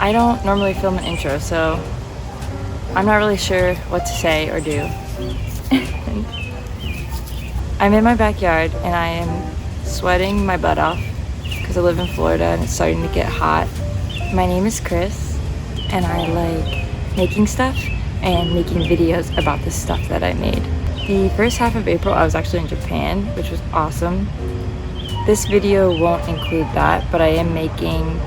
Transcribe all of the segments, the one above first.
I don't normally film an intro, so I'm not really sure what to say or do. I'm in my backyard and I am sweating my butt off because I live in Florida and it's starting to get hot. My name is Chris and I like making stuff and making videos about the stuff that I made. The first half of April I was actually in Japan, which was awesome. This video won't include that, but I am making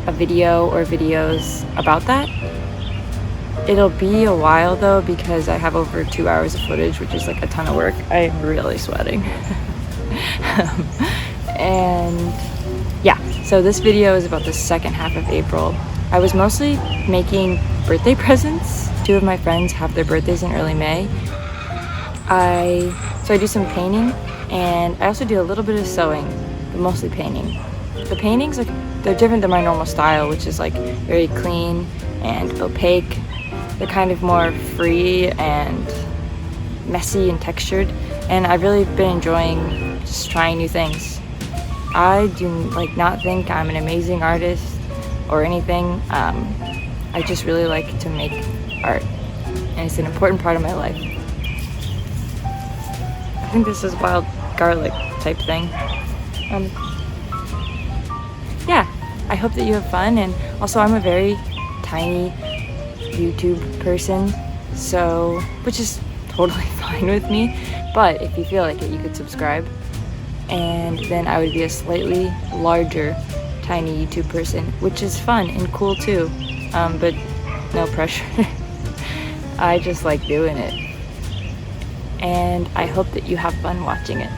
a video or videos about that. It'll be a while though because I have over 2 hours of footage, which is like a ton of work. I'm really sweating. And yeah, so this video is about the second half of April. I was mostly making birthday presents. 2 of my friends have their birthdays in early May. So I do some painting and I also do a little bit of sewing, but mostly painting. The paintings, they're different than my normal style, which is like very clean and opaque. They're kind of more free and messy and textured, and I've really been enjoying just trying new things. I do not think I'm an amazing artist or anything. I just really like to make art, and it's an important part of my life. I think this is wild garlic type thing. Yeah, I hope that you have fun, and also I'm a very tiny YouTube person, so which is totally fine with me, but if you feel like it, you could subscribe, and then I would be a slightly larger tiny YouTube person, which is fun and cool too, but no pressure. I just like doing it, and I hope that you have fun watching it.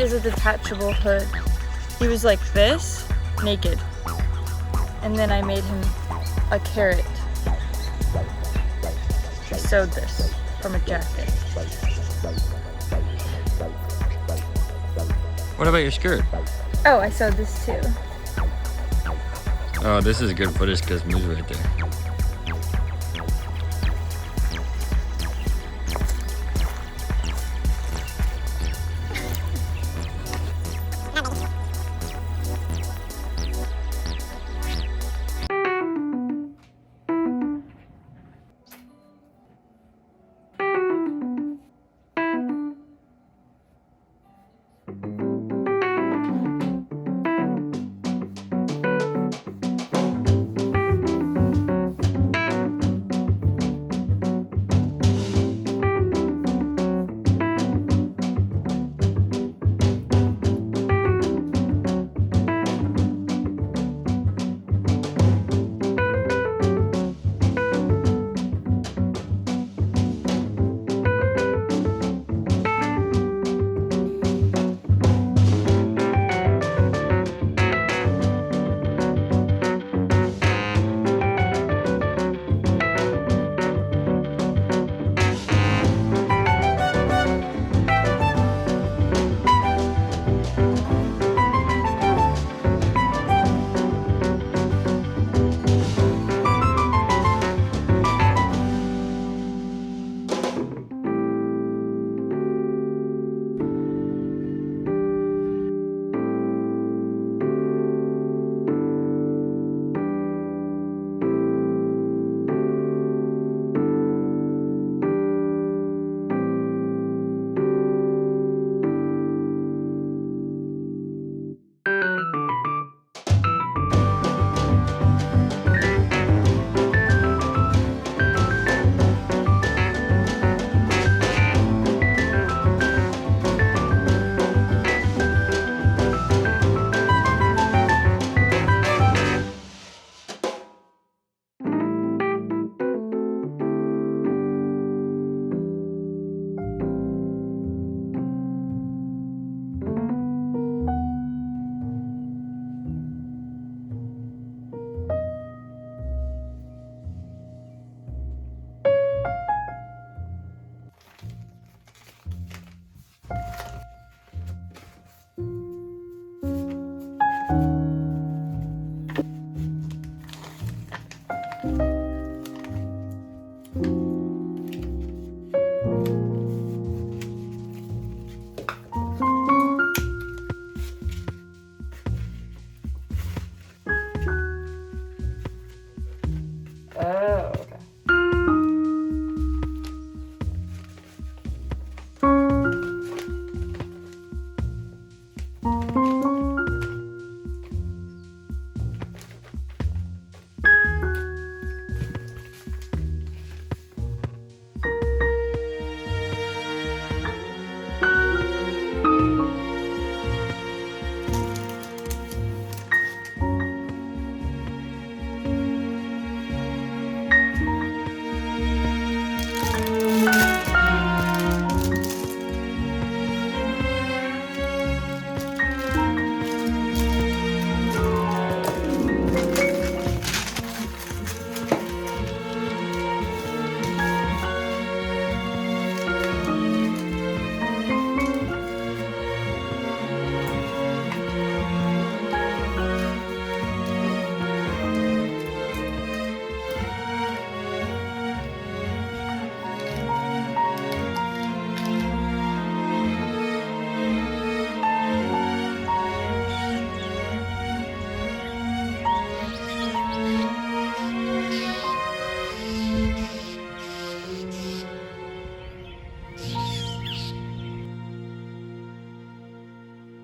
has a detachable hood. He was like this, naked. And then I made him a carrot. I sewed this from a jacket. What about your skirt? Oh, I sewed this too. Oh, this is good footage because Moo's right there.